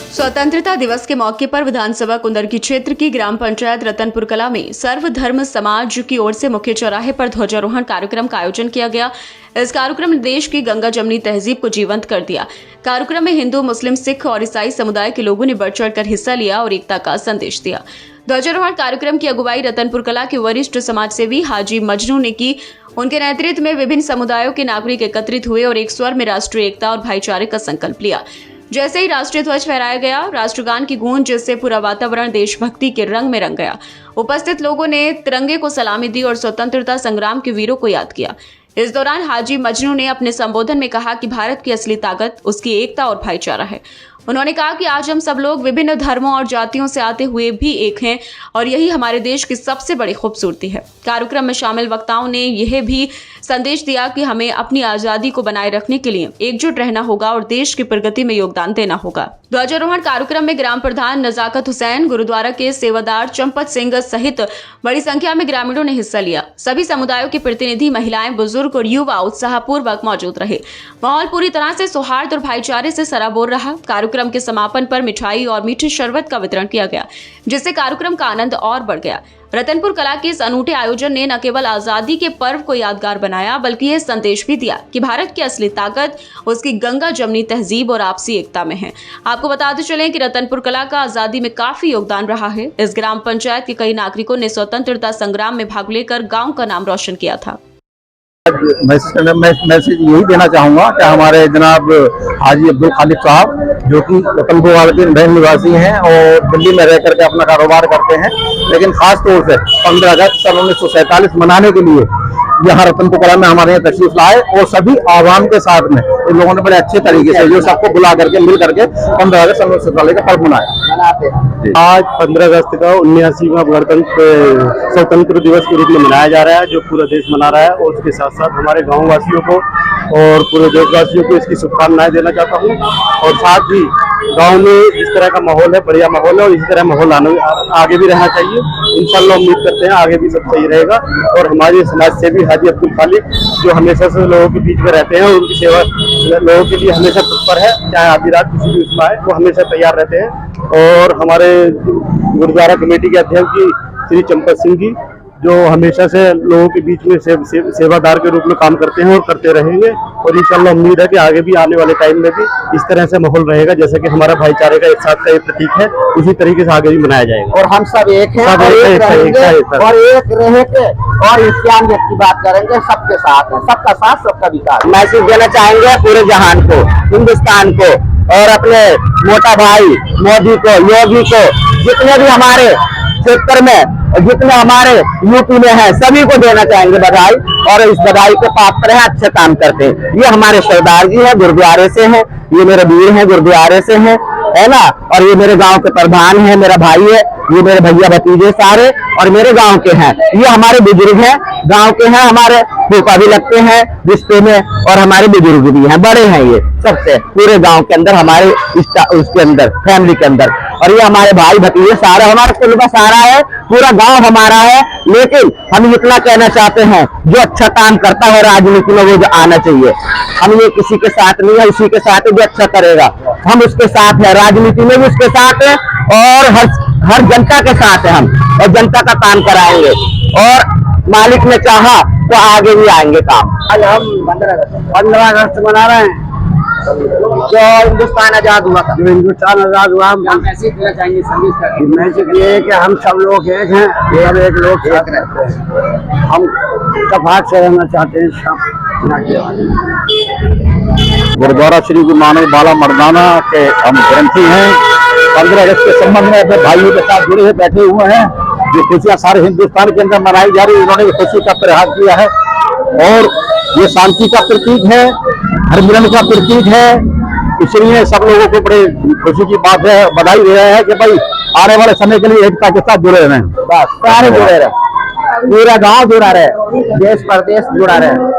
स्वतंत्रता दिवस के मौके पर विधानसभा कुंदरकी क्षेत्र की ग्राम पंचायत रतनपुर कला में सर्वधर्म समाज की ओर से मुख्य चौराहे पर ध्वजारोहण कार्यक्रम का आयोजन किया गया। इस कार्यक्रम ने देश की गंगा जमनी तहजीब को जीवंत कर दिया। कार्यक्रम में हिंदू, मुस्लिम, सिख और ईसाई समुदाय के लोगों ने बढ़ चढ़कर हिस्सा लिया और एकता का संदेश दिया। ध्वजारोहण कार्यक्रम की अगुवाई रतनपुर कला के वरिष्ठ समाजसेवी हाजी मजनू ने की। उनके नेतृत्व में विभिन्न समुदायों के नागरिक एकत्रित हुए और एक स्वर में राष्ट्रीय एकता और भाईचारे का संकल्प लिया। जैसे ही राष्ट्रीय ध्वज फहराया गया, राष्ट्रगान की गूंज जिससे पूरा वातावरण देशभक्ति के रंग में रंग गया। उपस्थित लोगों ने तिरंगे को सलामी दी और स्वतंत्रता संग्राम के वीरों को याद किया। इस दौरान हाजी मजनू ने अपने संबोधन में कहा कि भारत की असली ताकत उसकी एकता और भाईचारा है। उन्होंने कहा कि आज हम सब लोग विभिन्न धर्मों और जातियों से आते हुए भी एक हैं और यही हमारे देश की सबसे बड़ी खूबसूरती है। कार्यक्रम में शामिल वक्ताओं ने यह भी संदेश दिया कि हमें अपनी आजादी को बनाए रखने के लिए एकजुट रहना होगा और देश की प्रगति में योगदान देना होगा। ध्वजारोहण कार्यक्रम में ग्राम प्रधान नजाकत हुसैन, गुरुद्वारा के सेवादार चंपत सिंह सहित बड़ी संख्या में ग्रामीणों ने हिस्सा लिया। सभी समुदायों के प्रतिनिधि, महिलाएं, बुजुर्ग और युवा उत्साहपूर्वक मौजूद रहे। माहौल पूरी तरह से सौहार्द और भाईचारे से सराबोर रहा। कार्यक्रम के समापन पर मिठाई और मीठे शरबत का वितरण किया गया, जिससे कार्यक्रम का आनंद और बढ़ गया। रतनपुर कला के इस अनूठे आयोजन ने न केवल आजादी के पर्व को यादगार बनाया, बल्कि यह संदेश भी दिया कि भारत की असली ताकत उसकी गंगा जमनी तहजीब और आपसी एकता में है। आपको बताते चलें कि रतनपुर कला का आजादी में काफी योगदान रहा है। इस ग्राम पंचायत के कई नागरिकों ने स्वतंत्रता संग्राम में भाग लेकर गाँव का नाम रोशन किया था। मैसेज यही देना चाहूँगा कि हमारे जनाब हाजी अब्दुल खालिक साहब, जो कि रतनपुर के नए निवासी हैं और दिल्ली में रह करके अपना कारोबार करते हैं, लेकिन खास तौर से 15 अगस्त सन 1947 मनाने के लिए यहाँ रतनपुर कला में हमारे यहाँ तशरीफ लाए और सभी आवाम के साथ में इन लोगों ने बड़े अच्छे तरीके से जो सबको बुला करके मिल करके 15 अगस्त सन 1947 का पर्व मनाया। आज 15 अगस्त का 79वां गणतंत्र स्वतंत्र दिवस के रूप में मनाया जा रहा है, जो पूरा देश मना रहा है। और उसके साथ साथ हमारे गाँव वासियों को और पूरे देशवासियों को इसकी शुभकामनाएं देना चाहता हूँ। और साथ ही गांव में इस तरह का माहौल है, बढ़िया माहौल है और इसी तरह माहौल आगे भी रहना चाहिए। इंशाल्लाह उम्मीद करते हैं आगे भी सब सही रहेगा। और हमारे समाज सेवी हाजी अब्दुल खालिक, जो हमेशा से लोगों के बीच में रहते हैं और उनकी सेवा लोगों के लिए हमेशा तत्पर है, चाहे आधी रात किसी भी उसमें आए, वो हमेशा तैयार रहते हैं। और हमारे गुरुद्वारा कमेटी के अध्यक्ष जी श्री चंपत सिंह जी, जो हमेशा से लोगों के बीच में सेवादार के रूप में काम करते हैं और करते रहेंगे। और इंशाल्लाह उम्मीद है कि आगे भी आने वाले टाइम में भी इस तरह से माहौल रहेगा, जैसे कि हमारा भाईचारे का एक साथ का एक प्रतीक है, उसी तरीके से आगे भी मनाया जाएगा। और हम सब एक हैं और एक रहेंगे और इंसानियत की बात करेंगे, सबके साथ है, सबका साथ सबका विकास। मैसेज देना चाहेंगे पूरे जहान को, हिंदुस्तान को और अपने मोटा भाई मोदी को, योगी को, जितने भी हमारे क्षेत्र में और जितने हमारे यूपी में है, सभी को देना चाहेंगे बधाई। और इस बधाई के पात्र हैं, अच्छे काम करते हैं। ये हमारे सरदार जी हैं, गुरुद्वारे से हैं, ये मेरे वीर हैं, गुरुद्वारे से हैं, है ना। और ये मेरे गांव के प्रधान है, मेरा भाई है, ये मेरे भैया भतीजे सारे और मेरे गांव के हैं। ये हमारे बुजुर्ग हैं, गांव के हैं, हमारे फूफा भी लगते हैं रिश्ते में और हमारे बुजुर्ग भी हैं, बड़े हैं ये सबसे पूरे गांव के अंदर, हमारे उसके अंदर फैमिली के अंदर। और ये हमारे भाई भतीजे सारा, हमारा कुल का सारा है, पूरा गांव हमारा है। लेकिन हम इतना कहना चाहते हैं, जो अच्छा काम करता है राजनीति में वो जो आना चाहिए। हम ये किसी के साथ नहीं है, उसी के साथ है जो अच्छा करेगा, हम उसके साथ है, राजनीति में भी उसके साथ है और हर जनता के साथ है हम, और जनता का काम कराएंगे। और मालिक ने चाहा तो आगे भी आएंगे काम। आज हम 15 अगस्त मना रहे हैं, जो हिंदुस्तान आजाद हुआ था, जो हिंदुस्तान आजाद हुआ। हम मैसेज देना चाहेंगे, संदेश का मैसेज ये है कि हम सब लोग एक हैं, सब एक लोग एक रहते हैं। हम इत्तेफाक से रहना चाहते हैं सब। गुरुद्वारा श्री गुरु नानक बाला मर्दाना के हम ग्रंथी हैं। 15 अगस्त के संबंध में अपने भाइयों के साथ जुड़े हुए बैठे हुए हैं। जो खुशियाँ सारे हिंदुस्तान के अंदर मनाई जा रही है, उन्होंने खुशी का प्रयास किया है और ये शांति का प्रतीक है, हर मिलन का प्रतीक है। इसलिए सब लोगों को बड़े खुशी की बात है, बधाई दे रहे हैं कि भाई आने वाले समय के लिए एकता के साथ जुड़े रहें। बस सारे जुड़े रहे, पूरा गांव जुड़ा रहे, देश प्रदेश जुड़ा रहे।